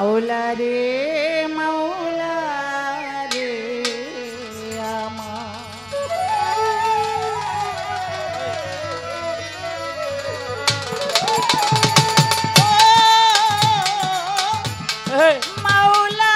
মাওলা রে মাওলা রে আমার মাওলা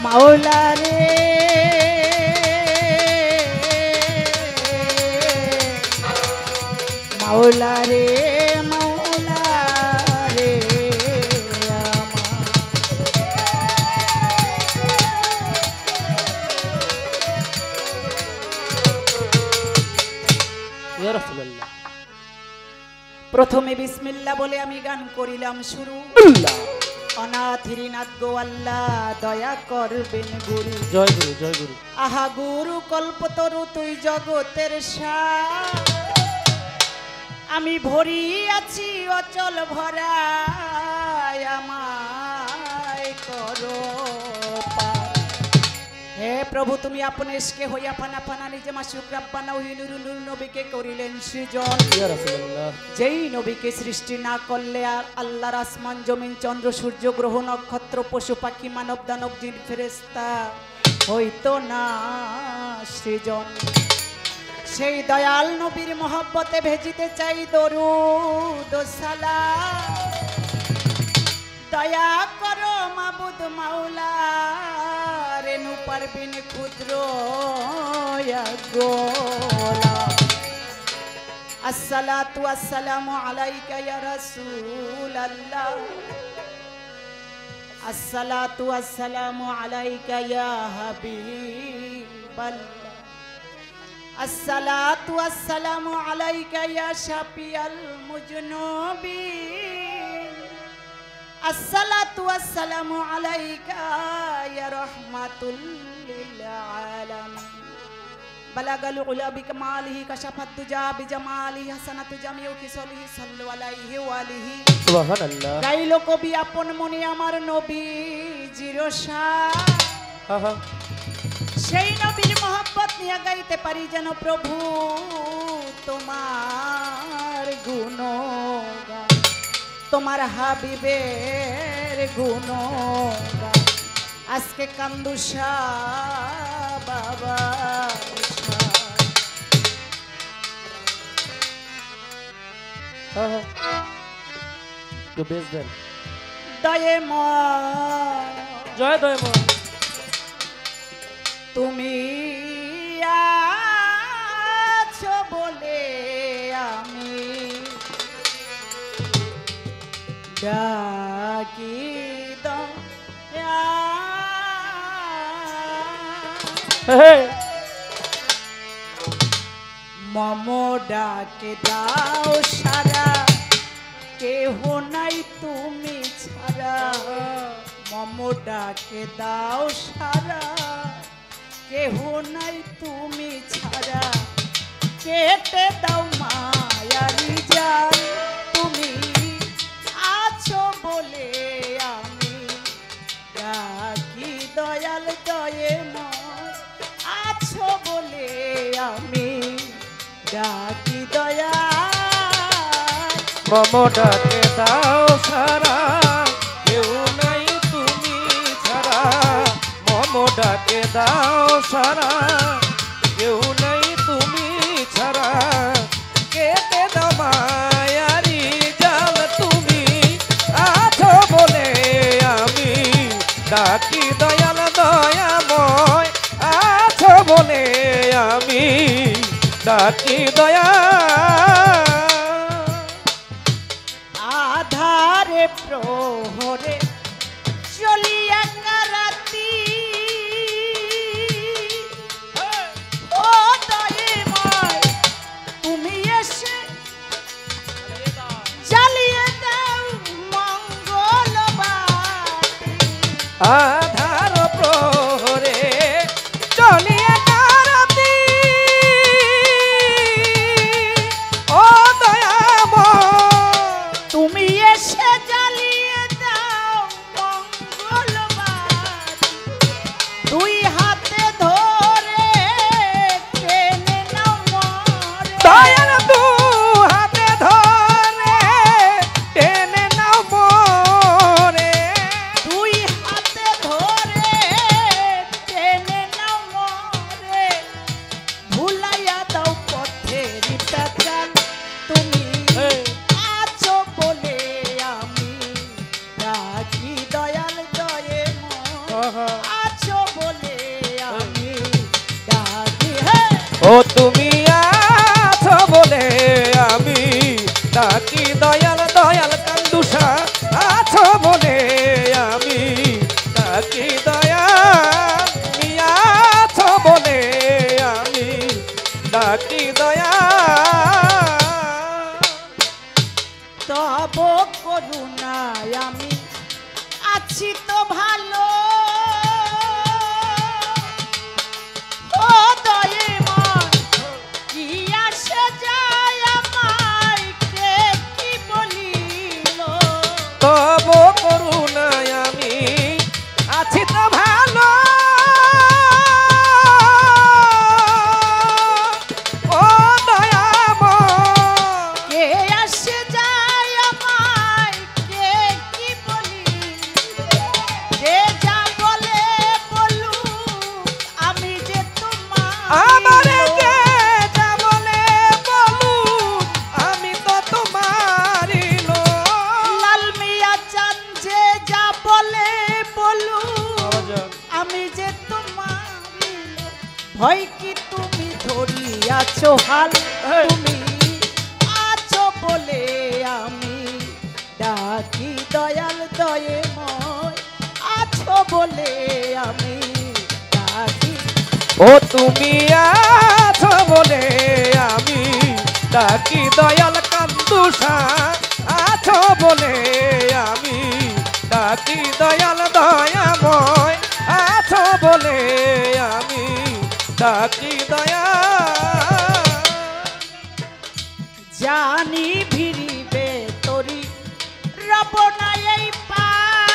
মাওলা রে মাওলা রে মাওলা রে ইয়া রাসূলুল্লাহ প্রথমে বিসমিল্লাহ বলে আমি গান করিলাম শুরু অনাথিরিনাথ গো আল্লাহ দয়া করবেন গুরু জয় গুরু জয় গুরু আহা গুরু কল্পতরু তুই জগতের সার আমি ভরি আছি অচল ভরা আমায় করো হে প্রভু তুমি আপনি ইশকে হইয়া ফানা ফানা নিজে মাসুক রাব্বানা ওহিনুরুল নবীকে করিলেন সৃজন ইয়া রাসূলুল্লাহ যেই নবীকে সৃষ্টি না করলে আর আল্লাহর আসমান জমিন চন্দ্র সূর্য গ্রহ নক্ষত্র পশু পাখি মানব দানব জিন ফেরেশতা হইতো না সৃজন সেই দয়াল নবীর মহব্বতে ভেজিতে চাই দরুদ ও সালাম দয়া করো মাবুদ মাওলা রেনু পারবিন ক্ষুদ্র গোলাম আসসালাতু আসসালামু আলাইকা ইয়া রাসূলুল্লাহ আসসালাতু আসসালামু আলাইকা ইয়া হাবিবাল্লাহ আসসালাতু আসসালামু আলাইকা ইয়া শাফিয়াল মুজনুবিন আসসালাতু আসসালামু আলাইকা ইয়া রাহমাতুল লিল আলামিন বালাগাল উলা বিকামালিহি কাশাফাত তুজা বিজামালিহি হাসানাতু জামিউ কিসলিহি সাল্লু আলাইহি ওয়া আলিহি সুবহানাল্লাহ গাইলো কবি আপন মনে আমার নবী জিরশান সেই নবীর মহব্বত নিয়ে গাইতে পারি যেন প্রভু তোমার গুণগান তোমার হাবিবের গুণগান আজকে কান্দুষা বাবা দয়ে জয় দয়ে তুমি আছো বলে আমি ডাকি দয়া মম ডাকে দাও সারা কেহ নাই তুমি ছাড়া মম ডাকে দাও সারা কেহ নাই তুমি ছাড়া কেটে দাও মায়ারি জাল তুমি আছো বলে আমি ডাকি দয়াল দয়ে আছো বলে আমি ডাকি দয়াল মম ডাকে দাও সারা কেউ নাই তুমি ছাড়া মম ডাকে দাও সারা কেউ নাই তুমি ছাড়া কেটে দাও মায়ারি জাল তুমি আছো বলে আমি ডাকি দয়াল দয়াময় আছো বলে ডাকি দয়া আধারে প্রহরে চলিয়া কারাতি ও দয়াময় তুমি এসে জ্বালিয়ে দাও মঙ্গলবাতি আধার প্রহরে চলিয়া কারাতি ও দয়াময় তুমি এসে জ্বালিয়ে দাও মঙ্গলবাতি দুই হাতে ধরে টেনে নাও মরে দয়াল দু হাতে ধরে টেনে নাও মোরে দুই হাতে ধরে টেনে নাও মরে ভুলাইয়া দাও পথের পেছাল তুমি আছো বলে আমি রাখি দয়াল দয়ে আছো বলে আমি ডাকি হে ও তুমি আছো বলে আমি ডাকি দয়াল দয়াল কান্দুষা আছো বলে আমি ডাকি দয়াল তুমি আছো বলে আমি ডাকি দয়াল তব করুণায় আমি আছি তো ভালো ও দয়াময় কি আসে যায় আমায় কে কি বলিল তব করুণায় আমি আছি তো ভালো ও দয়াময় কে আসে যায় আমায় কে কি বলিল যে যা বলে বলুক আমি যে তোমার আমারে যে যা বলে বলুক আমি তো তোমারই লোক। লাল মিয়া চান যে যা বলে বলুক আমি যে তোমার ভয় কি তুমি ধরিয়াছো হাল তুমি আছো বলে আমি ডাকি দয়াল দয়াময় আছো বলে আমি ডাকি ও তুমি আছো বলে আমি ডাকি দয়াল কান্দুষা আছো বলে আমি ডাকি দয়াল দয়াময় আছো বলে আমি ডাকি দয়া জানি ভিড়িবে তরি রব না এই পার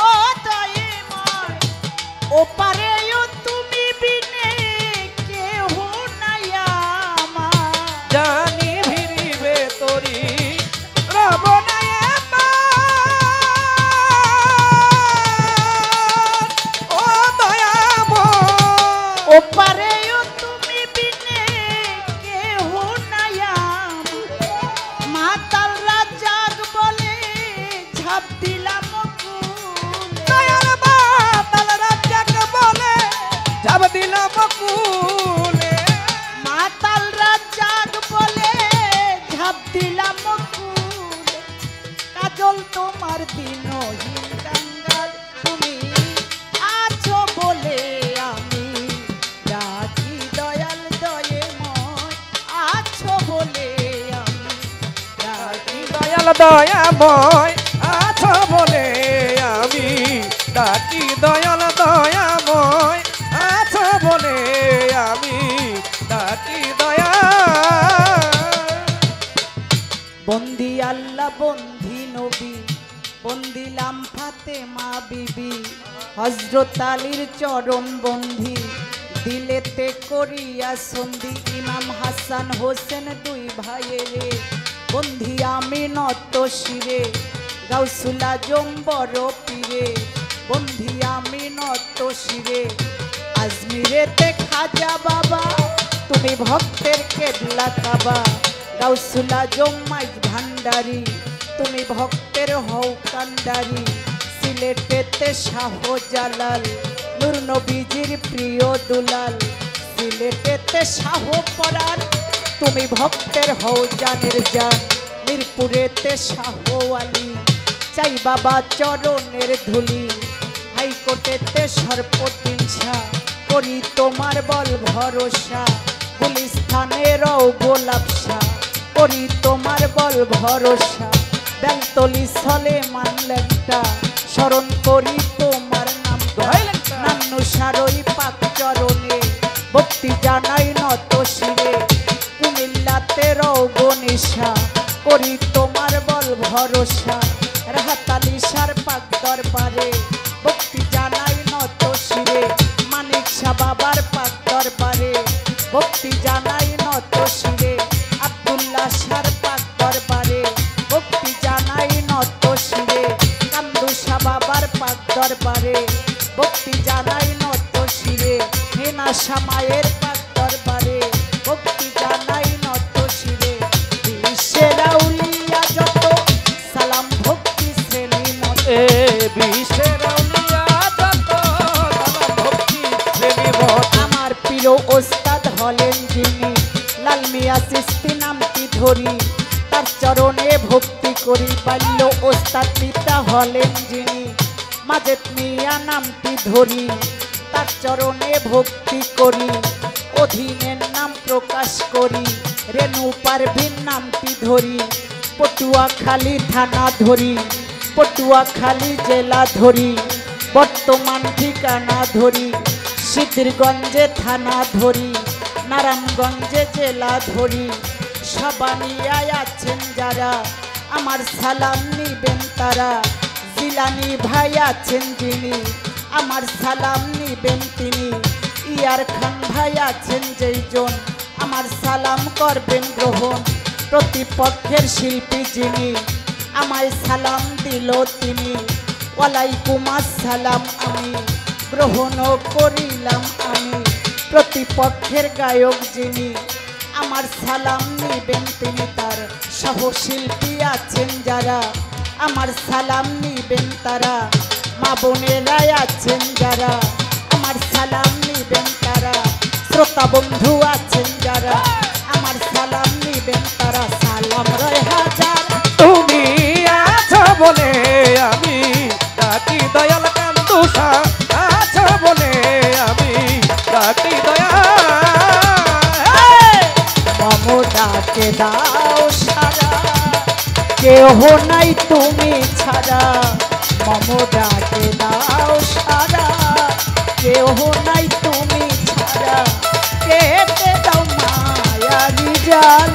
ও দয়াময় ওপারেও তুমি বিনে কেহ নাই আমার জানি ভিড়িবে তোরি রবনায় ও দয়াময় ওপারেও তুমি বিনে কেহ নাই আমার মাতাল রাজাক বলে ঝাঁপ দিলাম কুলে দয়াল বাতাল রাজ্জাক বলে যাব দিলাম কুলে মাতাল রাজাক বলে ঝাঁপ দিলাম কুলে কাজল তোমার দিনহীন কাঙ্গাল তুমি আছো বলে আমি ডাকি দয়াল দয়াময় আছো বলে আমি ডাকি দয়াল দয়াময় আছো বলে আমি ডাকি দয়াল দয়াময় আছো বলে আমি ডাকি দয়া বন্দি আল্লাহ বন্দি নবী বন্দিলাম ফাতেমা বিবি হযরত আলীর চরণ বন্ধি দিলেতে করিয়া সন্ধি ইমাম হাসান হোসেন দুই ভাইয়েরে বন্ধি আমি নত শিরে গাউসুল আজম বড় পীরে বন্ধি আমি নত শিরে আজমিরেতে খাজা বাবা তুমি ভক্তের কেবলা কাবা গাউসুল আজম মাইজ ভান্ডারি তুমি ভক্তের হও কান্ডারি সিলেটেতে শাহ জালাল নূর নবীজির প্রিয় দুলাল সিলেটেতে শাহ পরাণ তুমি ভক্তের হও জানের জান মিরপুরেতে শাহ আলী চাই বাবা চরণের ধুলি হাইকোর্টেতে সর্বদিন শাহ করি তোমার বল ভরসা গুলিস্তানেরও গোলাপ শাহ করি তোমার বল ভরসা বেলতলি সলে মানলেনটা স্মরণ করি তোমার নাম নান্নু সারই পাক চরণে ভক্তি জানাই নত শিরে কুমিল্লাতেরও গণেশা করি তোমার বল ভরসা রাহাতালি সার পাক দরবারে ভক্তি জানাই নত শিরে মানিক শাহ বাবার পাক দরবারে ভক্তি জানাই নত শিরে আব্দুল্লাহ শাহর পাক দরবারে ভক্তি জানাই নত শিরে কান্দু শাহ বাবার পাক দরবারে ভক্তি জানাই নত শিরে হেনা শাহ মায়ের পাক দরবারে ভক্তি জানাই নত শিরে বিশ্বের আউলিয়া যত সালাম ভক্তি শ্রেণী মত বিশ্বের আউলিয়া যত সালাম ভক্তি শ্রেণী মত আমার প্রিয় ওস্তাদ হলেন যিনি লাল মিয়া চিশতি নামটি ধরি তার চরণে ভক্তি করি বাল্য ওস্তাদ পিতা হলেন যিনি মাজেদ মিয়া নামটি ধরি তার চরণে ভক্তি করি অধীনের নাম প্রকাশ করি রেণু পারভিন নামটি ধরি পটুয়াখালী থানা ধরি পটুয়াখালী জেলা ধরি বর্তমান ঠিকানা ধরি সিদ্ধিরগঞ্জে থানা ধরি নারায়ণগঞ্জে জেলা ধরি সাবানিয়ায় আছেন যারা আমার সালাম নিবেন তারা জিলানি ভাই আছেন যিনি আমার সালাম নিবেন তিনি ইয়ার খান ভাই আছেন যেইজন আমার সালাম করবেন গ্রহণ প্রতিপক্ষের শিল্পী যিনি আমায় সালাম দিল তিনি ওয়ালাইকুম আসসালাম আমি গ্রহণও করিলাম আমি প্রতিপক্ষের গায়ক যিনি আমার সালাম নিবেন তিনি তার সহশিল্পী আছেন যারা আমার সালাম নিবেন তারা মা বোনেরাই আছেন যারা আমার সালাম নিবেন তারা শ্রোতা বন্ধু আছেন যারা আমার সালাম নিবেন তারা সালাম রয় হাজার তুমি আছো বলে আমি ডাকি দয়াল কান্দু শাহ আছো বলে আমি ডাকি দয়াল মমতাকে দাও সারা কেহ নাই তুমি ছাড়া মমতাকে দাও সারা কেহ নাই তুমি ছাড়া কেটে দাও মায়ারি জাল